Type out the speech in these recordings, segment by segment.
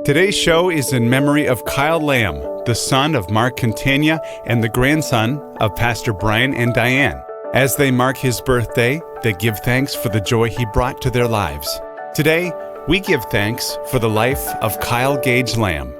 Today's show is in memory of Kyle Lamb, the son of Mark Catania and the grandson of Pastor Brian and Diane. As they mark his birthday, they give thanks for the joy he brought to their lives. Today, we give thanks for the life of Kyle Gage Lamb.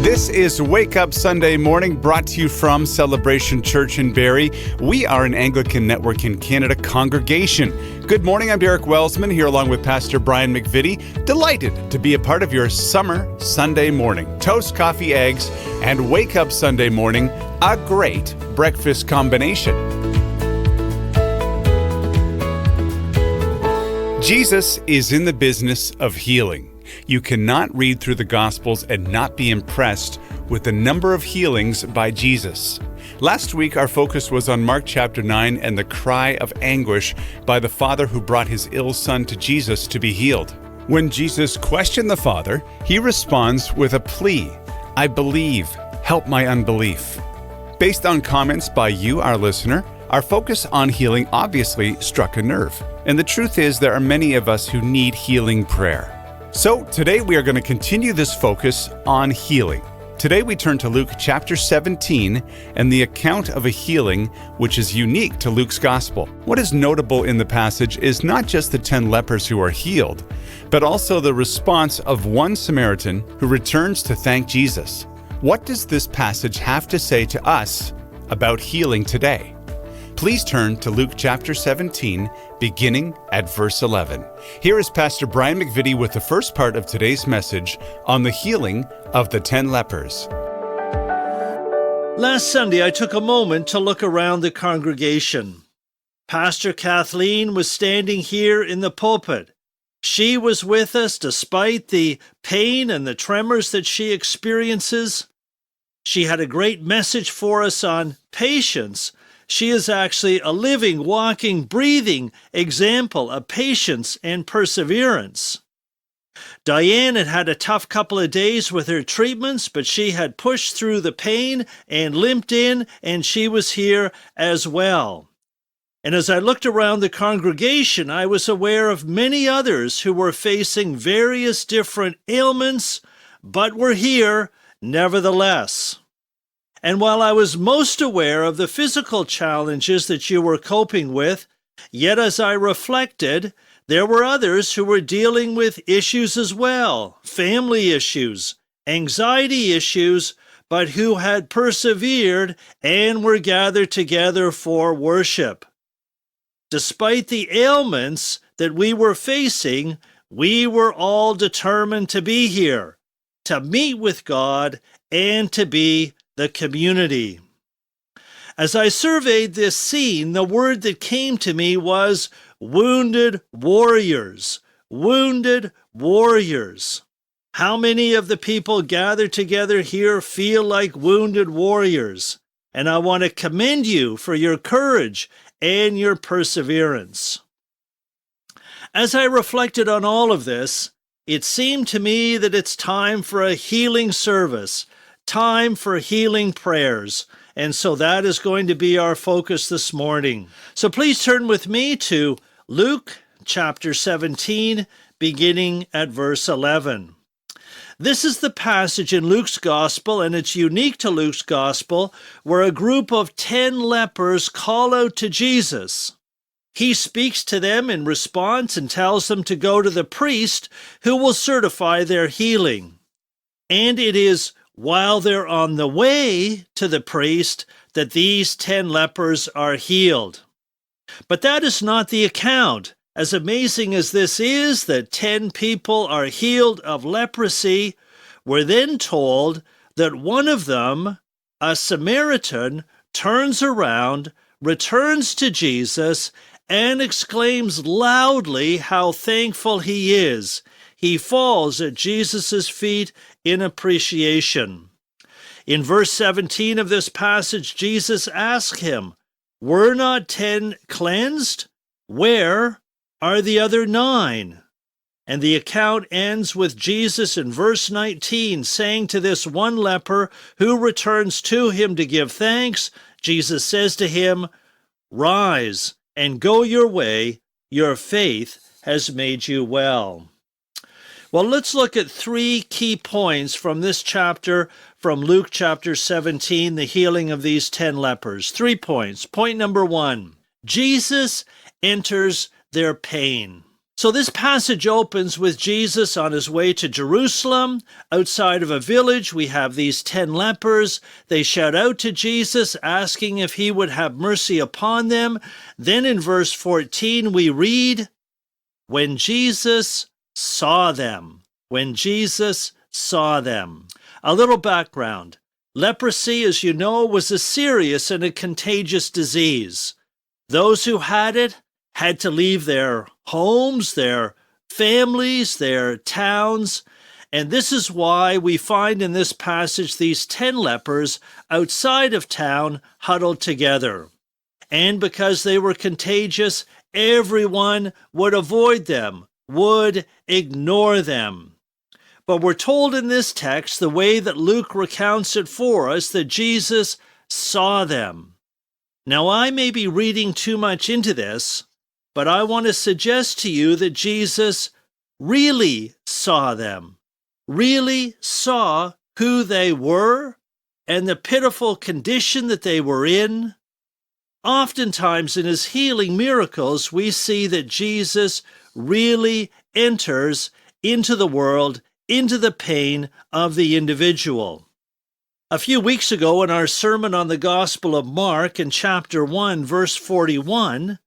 This is Wake Up Sunday Morning, brought to you from Celebration Church in Barrie. We are an Anglican Network in Canada congregation. Good morning, I'm Derek Welsman, here along with Pastor Brian McVitty. Delighted to be a part of your summer Sunday morning. Toast, coffee, eggs, and Wake Up Sunday Morning, a great breakfast combination. Jesus is in the business of healing. You cannot read through the Gospels and not be impressed with the number of healings by Jesus. Last week, our focus was on Mark chapter 9 and the cry of anguish by the father who brought his ill son to Jesus to be healed. When Jesus questioned the father, he responds with a plea, "I believe, help my unbelief." Based on comments by you, our listener, our focus on healing obviously struck a nerve. And the truth is, there are many of us who need healing prayer. So today we are going to continue this focus on healing. Today we turn to Luke chapter 17 and the account of a healing which is unique to Luke's gospel. What is notable in the passage is not just the 10 lepers who are healed, but also the response of one Samaritan who returns to thank Jesus. What does this passage have to say to us about healing today? Please turn to Luke chapter 17, beginning at verse 11. Here is Pastor Brian McVitty with the first part of today's message on the healing of the 10 lepers. Last Sunday, I took a moment to look around the congregation. Pastor Kathleen was standing here in the pulpit. She was with us despite the pain and the tremors that she experiences. She had a great message for us on patience. She is actually a living, walking, breathing example of patience and perseverance. Diane had had a tough couple of days with her treatments, but she had pushed through the pain and limped in, and she was here as well. And as I looked around the congregation, I was aware of many others who were facing various different ailments, but were here nevertheless. And while I was most aware of the physical challenges that you were coping with, yet as I reflected, there were others who were dealing with issues as well, family issues, anxiety issues, but who had persevered and were gathered together for worship. Despite the ailments that we were facing, we were all determined to be here, to meet with God, and to be the community. As I surveyed this scene, the word that came to me was wounded warriors. Wounded warriors. How many of the people gathered together here feel like wounded warriors? And I want to commend you for your courage and your perseverance. As I reflected on all of this, it seemed to me that it's time for a healing service, time for healing prayers. And so that is going to be our focus this morning. So please turn with me to Luke chapter 17, beginning at verse 11. This is the passage in Luke's gospel, and it's unique to Luke's gospel, where a group of 10 lepers call out to Jesus. He speaks to them in response and tells them to go to the priest who will certify their healing. And it is while they're on the way to the priest that these 10 lepers are healed. But that is not the account. As amazing as this is, that 10 people are healed of leprosy, we're then told that one of them, a Samaritan, turns around, returns to Jesus, and exclaims loudly how thankful he is. He falls at Jesus' feet in appreciation. In verse 17 of this passage, Jesus asks him, "Were not 10 cleansed? Where are the other 9? And the account ends with Jesus in verse 19 saying to this one leper who returns to him to give thanks, Jesus says to him, "Rise and go your way, your faith has made you well." Well, let's look at 3 key points from this chapter, from Luke chapter 17, the healing of these 10 lepers. 3 points. Point number 1, Jesus enters their pain. So this passage opens with Jesus on his way to Jerusalem. Outside of a village, we have these 10 lepers. They shout out to Jesus, asking if he would have mercy upon them. Then in verse 14, we read, when Jesus saw them. When Jesus saw them. A little background. Leprosy, as you know, was a serious and a contagious disease. Those who had it had to leave their homes, their families, their towns, and this is why we find in this passage these 10 lepers outside of town huddled together. And because they were contagious, everyone would avoid them, would ignore them. But we're told in this text, the way that Luke recounts it for us, that Jesus saw them. Now, I may be reading too much into this, but I want to suggest to you that Jesus really saw them, really saw who they were and the pitiful condition that they were in. Oftentimes in his healing miracles, we see that Jesus really enters into the world, into the pain of the individual. A few weeks ago in our sermon on the Gospel of Mark in chapter 1, verse 41,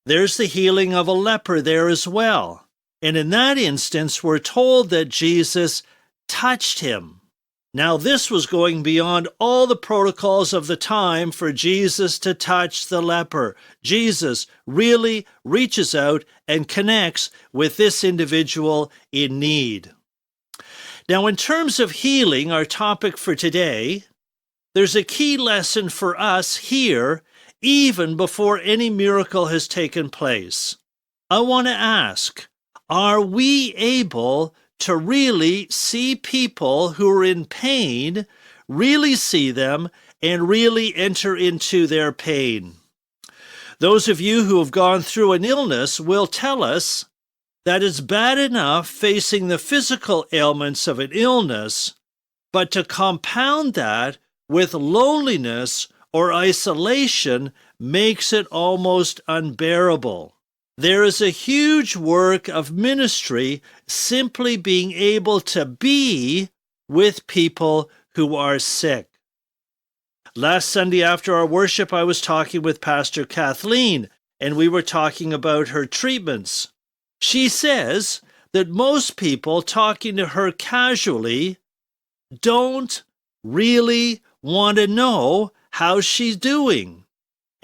there's the healing of a leper there as well. And in that instance, we're told that Jesus touched him. Now, this was going beyond all the protocols of the time for Jesus to touch the leper. Jesus really reaches out and connects with this individual in need. Now, in terms of healing, our topic for today, there's a key lesson for us here, even before any miracle has taken place. I want to ask, are we able to really see people who are in pain, really see them, and really enter into their pain? Those of you who have gone through an illness will tell us that it's bad enough facing the physical ailments of an illness, but to compound that with loneliness or isolation makes it almost unbearable. There is a huge work of ministry simply being able to be with people who are sick. Last Sunday after our worship, I was talking with Pastor Kathleen, and we were talking about her treatments. She says that most people talking to her casually don't really want to know how she's doing.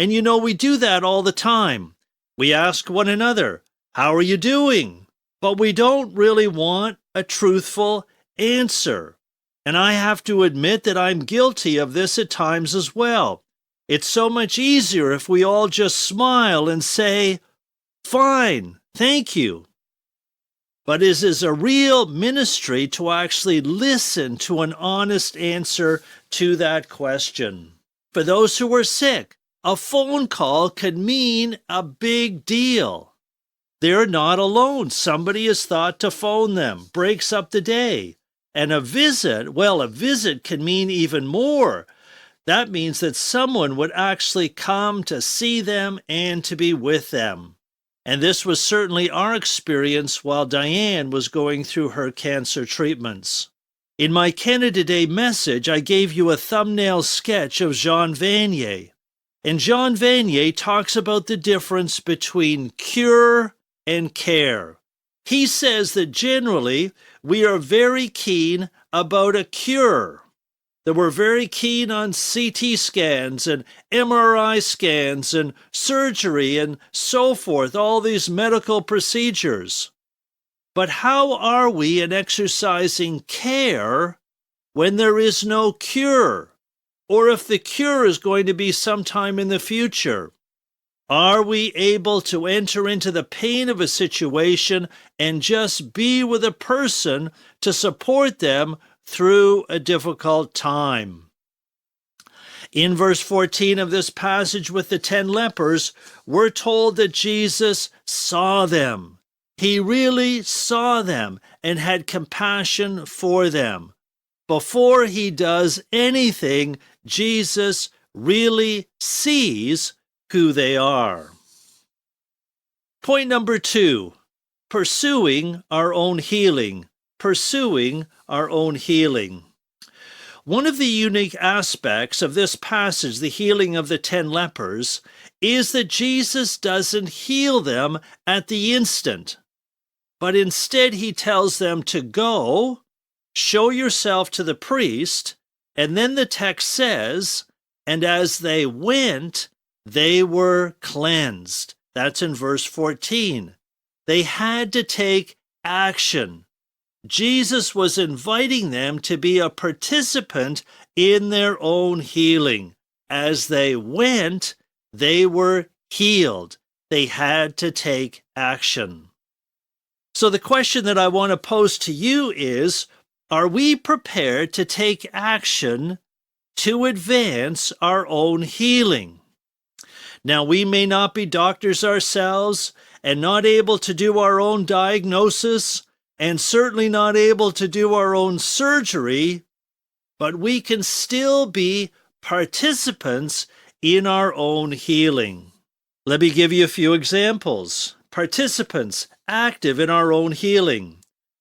And you know, we do that all the time. We ask one another, how are you doing? But we don't really want a truthful answer. And I have to admit that I'm guilty of this at times as well. It's so much easier if we all just smile and say, fine, thank you. But it is a real ministry to actually listen to an honest answer to that question. For those who are sick, a phone call could mean a big deal. They're not alone. Somebody has thought to phone them, breaks up the day. And a visit can mean even more. That means that someone would actually come to see them and to be with them. And this was certainly our experience while Diane was going through her cancer treatments. In my Canada Day message, I gave you a thumbnail sketch of Jean Vanier. And Jean Vanier talks about the difference between cure and care. He says that generally we are very keen about a cure, that we're very keen on CT scans and MRI scans and surgery and so forth, all these medical procedures. But how are we in exercising care when there is no cure? Or if the cure is going to be sometime in the future? Are we able to enter into the pain of a situation and just be with a person to support them through a difficult time? In verse 14 of this passage with the 10 lepers, we're told that Jesus saw them. He really saw them and had compassion for them. Before he does anything, Jesus really sees who they are. Point number 2, pursuing our own healing. Pursuing our own healing. One of the unique aspects of this passage, the healing of the 10 lepers, is that Jesus doesn't heal them at the instant, but instead he tells them to go, show yourself to the priest, and then the text says, and as they went, they were cleansed. That's in verse 14. They had to take action. Jesus was inviting them to be a participant in their own healing. As they went, they were healed. They had to take action. So the question that I want to pose to you is, are we prepared to take action to advance our own healing? Now, we may not be doctors ourselves and not able to do our own diagnosis and certainly not able to do our own surgery, but we can still be participants in our own healing. Let me give you a few examples. Participants active in our own healing.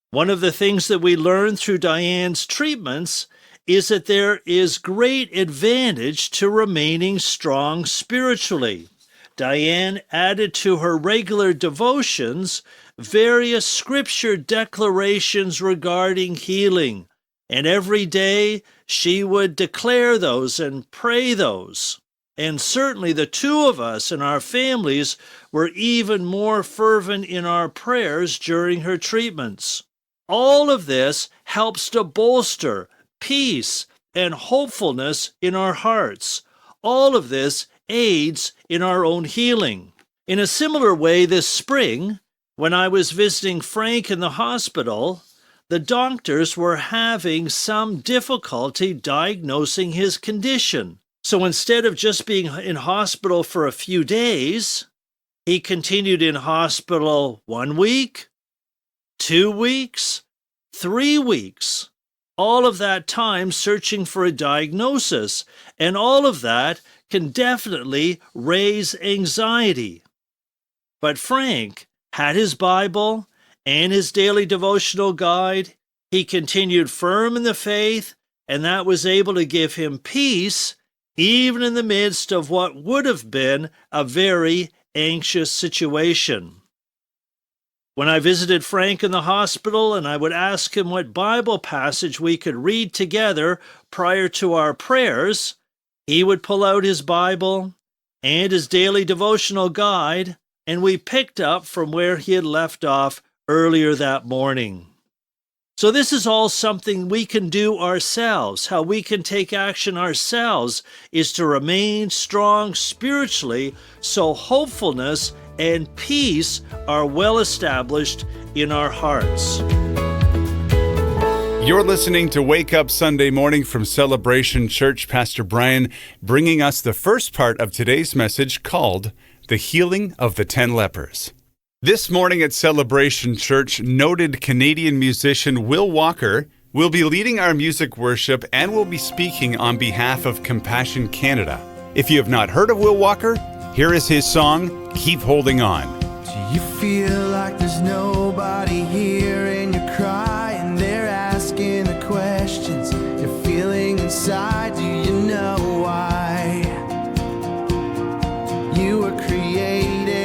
One of the things that we learned through Diane's treatments is that there is great advantage to remaining strong spiritually. Diane added to her regular devotions various scripture declarations regarding healing, and every day she would declare those and pray those. And certainly the two of us and our families were even more fervent in our prayers during her treatments. All of this helps to bolster peace and hopefulness in our hearts. All of this aids in our own healing. In a similar way, this spring, when I was visiting Frank in the hospital, the doctors were having some difficulty diagnosing his condition. So instead of just being in hospital for a few days, he continued in hospital 1 week, 2 weeks, 3 weeks. All of that time searching for a diagnosis, and all of that can definitely raise anxiety. But Frank had his Bible and his daily devotional guide. He continued firm in the faith, and that was able to give him peace even in the midst of what would have been a very anxious situation. When I visited Frank in the hospital and I would ask him what Bible passage we could read together prior to our prayers, he would pull out his Bible and his daily devotional guide, and we picked up from where he had left off earlier that morning. So this is all something we can do ourselves. How we can take action ourselves is to remain strong spiritually, so hopefulness and peace are well established in our hearts. You're listening to Wake Up Sunday Morning from Celebration Church. Pastor Brian bringing us the first part of today's message called The Healing of the 10 Lepers. This morning at Celebration Church, noted Canadian musician Will Walker will be leading our music worship and will be speaking on behalf of Compassion Canada. If you have not heard of Will Walker, here is his song, Keep Holding On. Do you feel like there's nobody here and you're crying? They're asking the questions you're feeling inside. Do you know why you were created?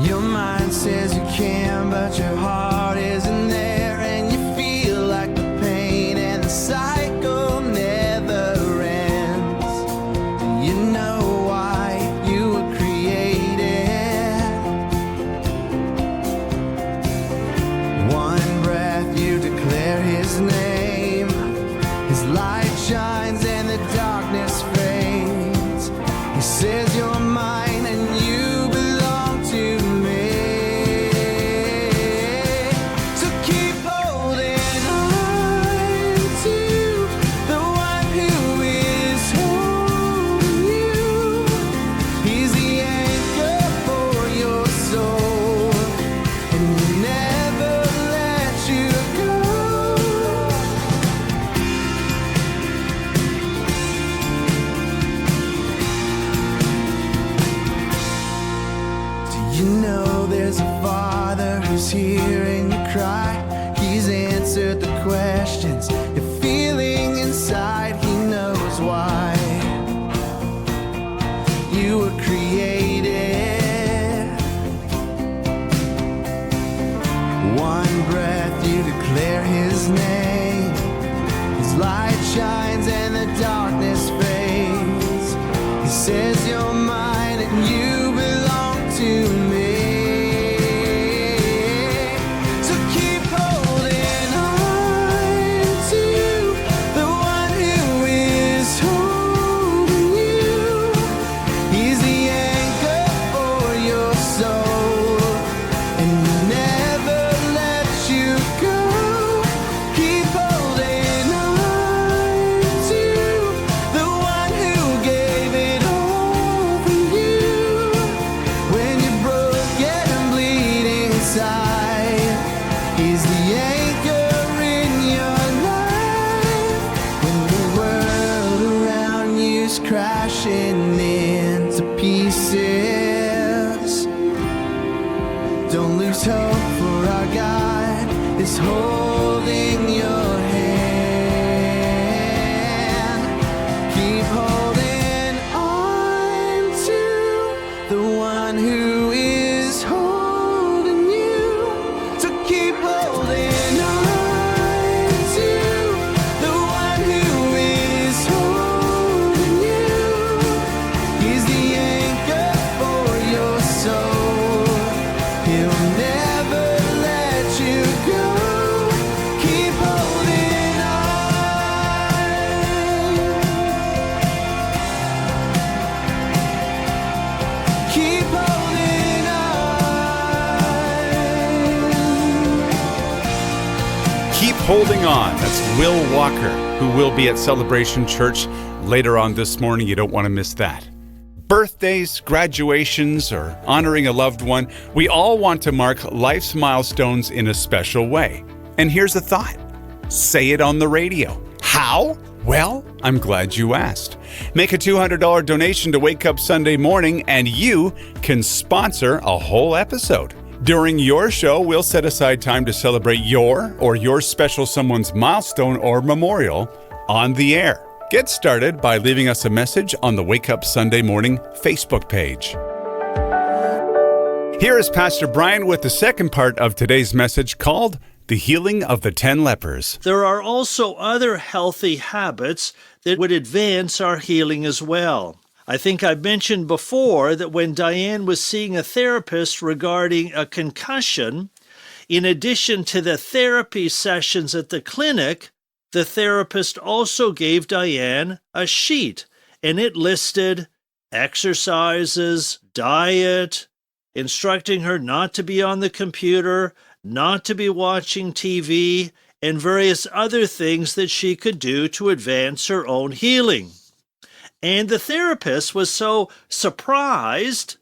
Your mind says you can, but your heart isn't there, and you feel like the pain and the cycle never ends. Do you know why you were created? One breath you declare his name, his light shines and the darkness fades. He says you're mine and you belong to me. who's hearing you cry. He's answered the questions you're feeling inside. He knows why you were created. One breath you declare his name. His light shines and the darkness fades. He says you're mine and you belong to me. So keep holding on to the one who is holding you. He's the anchor for your soul, and he never let you go. Keep holding on to the one who gave it all for you. When you're broken and bleeding inside, he's the anchor in your life. When the world around you's crashing into pieces, don't lose hope, for our God is holding your hand. Keep holding on to the one who is holding you. So keep holding on to the one who is holding you. He's the anchor for your soul. He'll never let you go. Keep holding on. Keep holding on. Keep holding on. That's Will Walker, who will be at Celebration Church later on this morning. You don't want to miss that. Birthdays, graduations, or honoring a loved one, we all want to mark life's milestones in a special way. And here's a thought. Say it on the radio. How? Well, I'm glad you asked. Make a $200 donation to Wake Up Sunday Morning, and you can sponsor a whole episode. During your show, we'll set aside time to celebrate your or your special someone's milestone or memorial on the air. Get started by leaving us a message on the Wake Up Sunday Morning Facebook page. Here is Pastor Brian with the second part of today's message called The Healing of the 10 Lepers. There are also other healthy habits that would advance our healing as well. I think I've mentioned before that when Diane was seeing a therapist regarding a concussion, in addition to the therapy sessions at the clinic, the therapist also gave Diane a sheet, and it listed exercises, diet, instructing her not to be on the computer, not to be watching TV, and various other things that she could do to advance her own healing. And the therapist was so surprised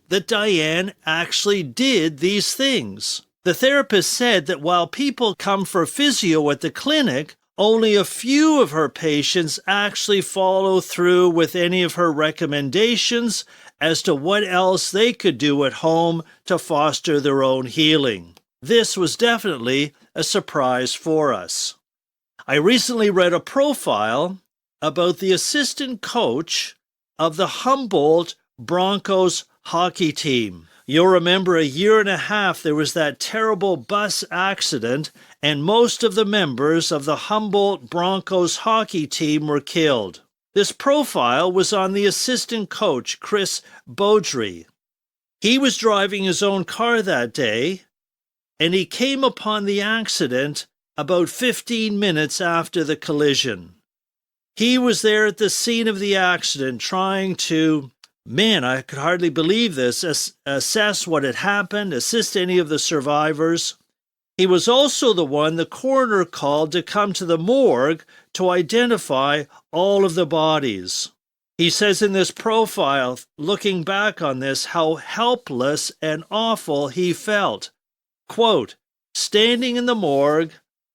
that Diane actually did these things. The therapist said that while people come for physio at the clinic, only a few of her patients actually follow through with any of her recommendations as to what else they could do at home to foster their own healing. This was definitely a surprise for us. I recently read a profile about the assistant coach of the Humboldt Broncos hockey team. You'll remember a year and a half there was that terrible bus accident, and most of the members of the Humboldt Broncos hockey team were killed. This profile was on the assistant coach, Chris Beaudry. He was driving his own car that day, and he came upon the accident about 15 minutes after the collision. He was there at the scene of the accident trying to, I could hardly believe this, assess what had happened, assist any of the survivors. He was also the one the coroner called to come to the morgue to identify all of the bodies. He says in this profile, looking back on this, how helpless and awful he felt. Quote, standing in the morgue,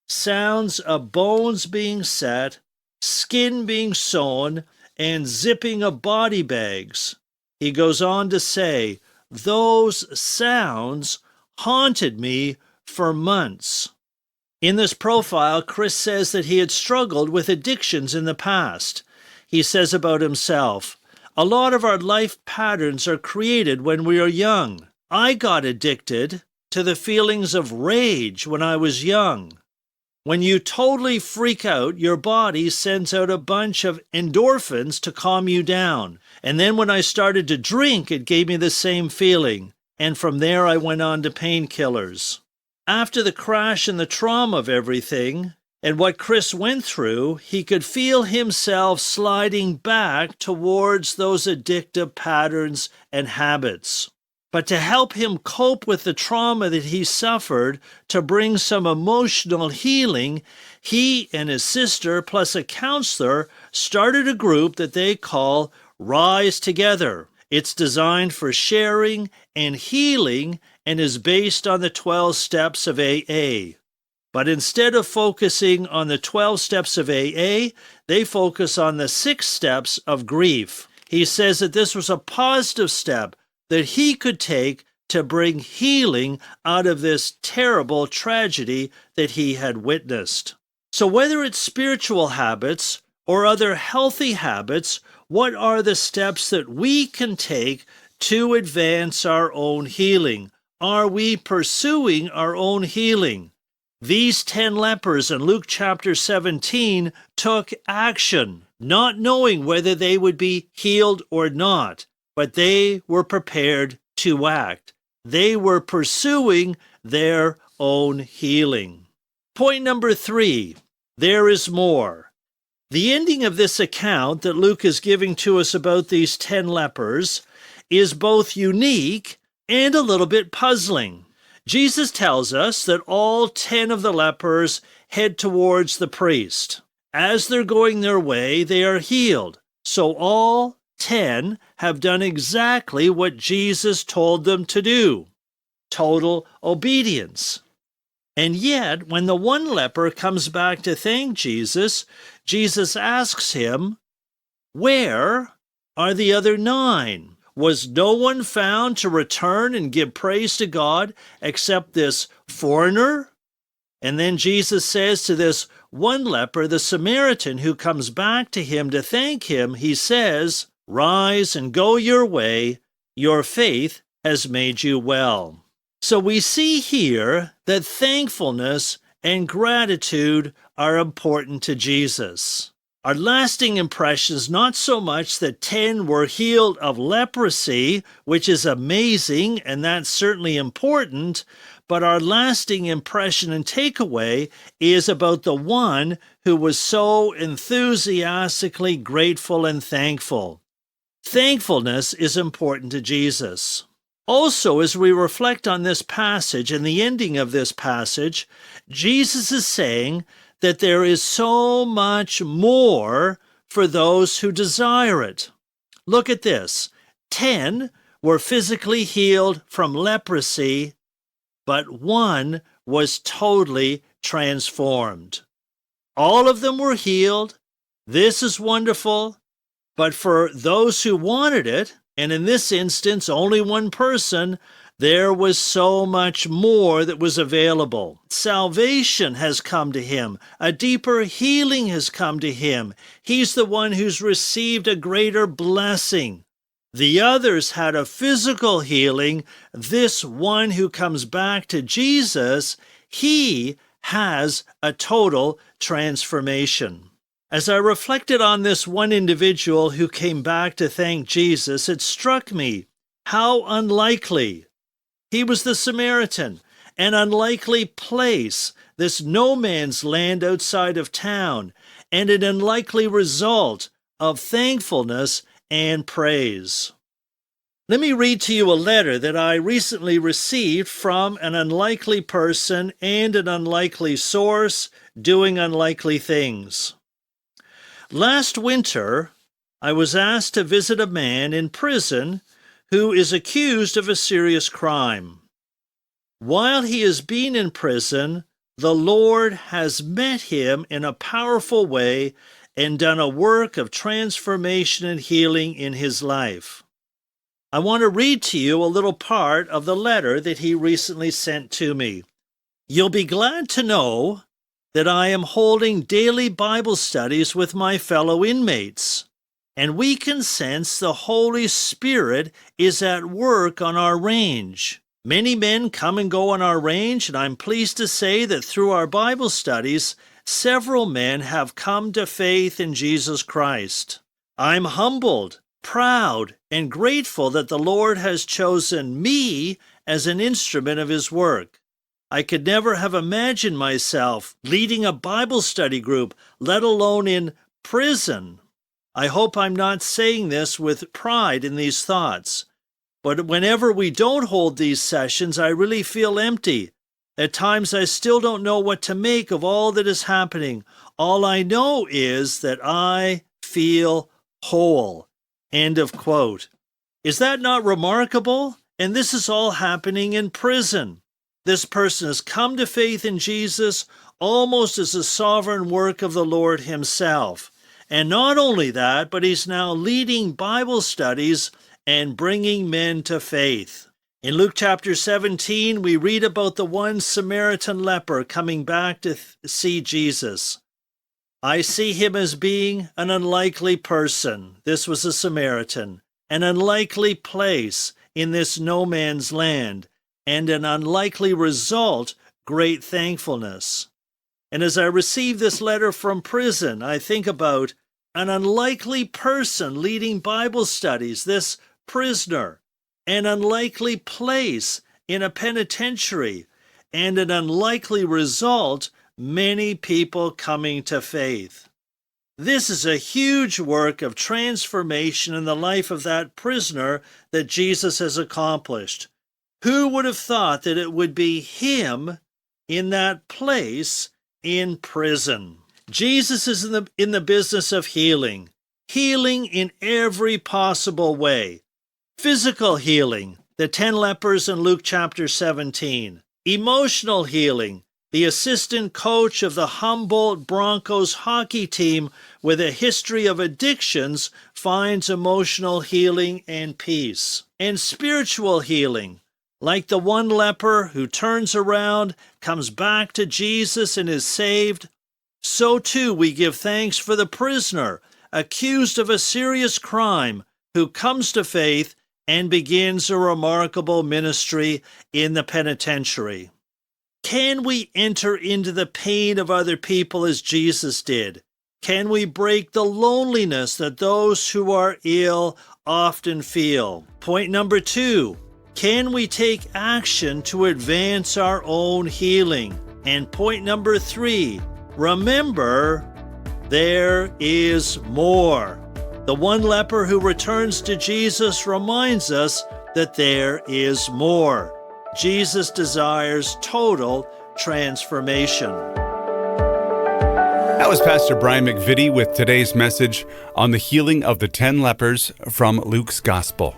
sounds of bones being set, skin being sewn, and zipping of body bags. He goes on to say, those sounds haunted me for months. In this profile, Chris says that he had struggled with addictions in the past. He says about himself, "A lot of our life patterns are created when we are young. I got addicted to the feelings of rage when I was young. When you totally freak out, your body sends out a bunch of endorphins to calm you down. And then when I started to drink, it gave me the same feeling. And from there, I went on to painkillers." After the crash and the trauma of everything, and what Chris went through, he could feel himself sliding back towards those addictive patterns and habits. But to help him cope with the trauma that he suffered, to bring some emotional healing, he and his sister, plus a counselor, started a group that they call Rise Together. It's designed for sharing and healing and is based on the 12 steps of AA. But instead of focusing on the 12 steps of AA, they focus on the 6 steps of grief. He says that this was a positive step that he could take to bring healing out of this terrible tragedy that he had witnessed. So whether it's spiritual habits or other healthy habits, what are the steps that we can take to advance our own healing? Are we pursuing our own healing? These 10 lepers in Luke chapter 17 took action, not knowing whether they would be healed or not, but they were prepared to act. They were pursuing their own healing. Point number 3, there is more. The ending of this account that Luke is giving to us about these 10 lepers is both unique and a little bit puzzling. Jesus tells us that all 10 of the lepers head towards the priest. As they're going their way, they are healed. So all 10 have done exactly what Jesus told them to do. Total obedience. And yet, when the one leper comes back to thank Jesus, Jesus asks him, "Where are the other 9? Was no one found to return and give praise to God except this foreigner?" And then Jesus says to this one leper, the Samaritan who comes back to him to thank him, he says, "Rise and go your way. Your faith has made you well." So we see here that thankfulness and gratitude are important to Jesus. Our lasting impression is not so much that 10 were healed of leprosy, which is amazing, and that's certainly important, but our lasting impression and takeaway is about the one who was so enthusiastically grateful and thankful. Thankfulness is important to Jesus. Also, as we reflect on this passage and the ending of this passage, Jesus is saying that there is so much more for those who desire it. Look at this. 10 were physically healed from leprosy, but 1 was totally transformed. All of them were healed. This is wonderful. But for those who wanted it, and in this instance only one person, there was so much more that was available. Salvation has come to him. A deeper healing has come to him. He's the one who's received a greater blessing. The others had a physical healing. This one who comes back to Jesus, he has a total transformation. As I reflected on this one individual who came back to thank Jesus, it struck me how unlikely. He was the Samaritan, an unlikely place, this no man's land outside of town, and an unlikely result of thankfulness and praise. Let me read to you a letter that I recently received from an unlikely person and an unlikely source doing unlikely things. Last winter, I was asked to visit a man in prison who is accused of a serious crime. While he has been in prison, the Lord has met him in a powerful way and done a work of transformation and healing in his life. I want to read to you a little part of the letter that he recently sent to me. You'll be glad to know that I am holding daily Bible studies with my fellow inmates, and we can sense the Holy Spirit is at work on our range. Many men come and go on our range, and I'm pleased to say that through our Bible studies, several men have come to faith in Jesus Christ. I'm humbled, proud, and grateful that the Lord has chosen me as an instrument of His work. I could never have imagined myself leading a Bible study group, let alone in prison. I hope I'm not saying this with pride in these thoughts, but whenever we don't hold these sessions, I really feel empty. At times, I still don't know what to make of all that is happening. All I know is that I feel whole. End of quote. Is that not remarkable? And this is all happening in prison. This person has come to faith in Jesus almost as a sovereign work of the Lord Himself. And not only that, but he's now leading Bible studies and bringing men to faith. In Luke chapter 17, we read about the one Samaritan leper coming back to see Jesus. I see him as being an unlikely person. This was a Samaritan. An unlikely place in this no man's land, and an unlikely result, great thankfulness. And as I receive this letter from prison, I think about an unlikely person leading Bible studies, this prisoner, an unlikely place in a penitentiary, and an unlikely result, many people coming to faith. This is a huge work of transformation in the life of that prisoner that Jesus has accomplished. Who would have thought that it would be him in that place in prison? Jesus is in the business of healing in every possible way. Physical healing, the 10 lepers in Luke chapter 17. Emotional healing, the assistant coach of the Humboldt Broncos hockey team with a history of addictions finds emotional healing and peace. And spiritual healing, like the one leper who turns around, comes back to Jesus and is saved, so too we give thanks for the prisoner accused of a serious crime who comes to faith and begins a remarkable ministry in the penitentiary. Can we enter into the pain of other people as Jesus did? Can we break the loneliness that those who are ill often feel? Point number 2. Can we take action to advance our own healing? And point number 3, remember, there is more. The one leper who returns to Jesus reminds us that there is more. Jesus desires total transformation. That was Pastor Brian McVitty with today's message on the healing of the 10 lepers from Luke's Gospel.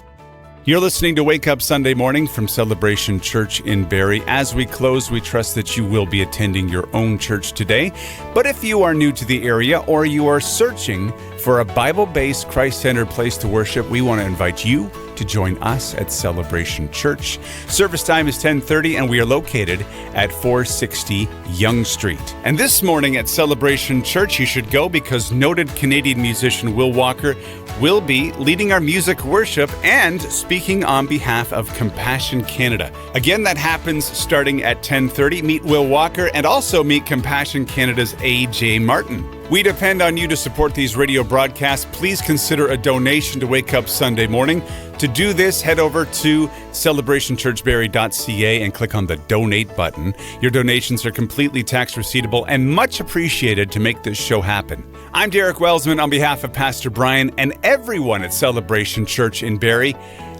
You're listening to Wake Up Sunday Morning from Celebration Church in Barrie. As we close, we trust that you will be attending your own church today. But if you are new to the area or you are searching for a Bible-based, Christ-centered place to worship, we want to invite you to join us at Celebration Church. Service time is 10:30 and we are located at 460 Yonge Street. And this morning at Celebration Church, you should go because noted Canadian musician Will Walker will be leading our music worship and speaking on behalf of Compassion Canada. Again, that happens starting at 10:30. Meet Will Walker and also meet Compassion Canada's A.J. Martin. We depend on you to support these radio broadcasts. Please consider a donation to Wake Up Sunday Morning. To do this, head over to celebrationchurchbarrie.ca and click on the donate button. Your donations are completely tax receivable and much appreciated to make this show happen. I'm Derek Welsman on behalf of Pastor Brian and everyone at Celebration Church in Barrie.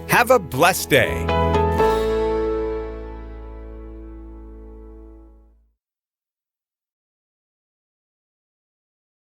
Have a blessed day.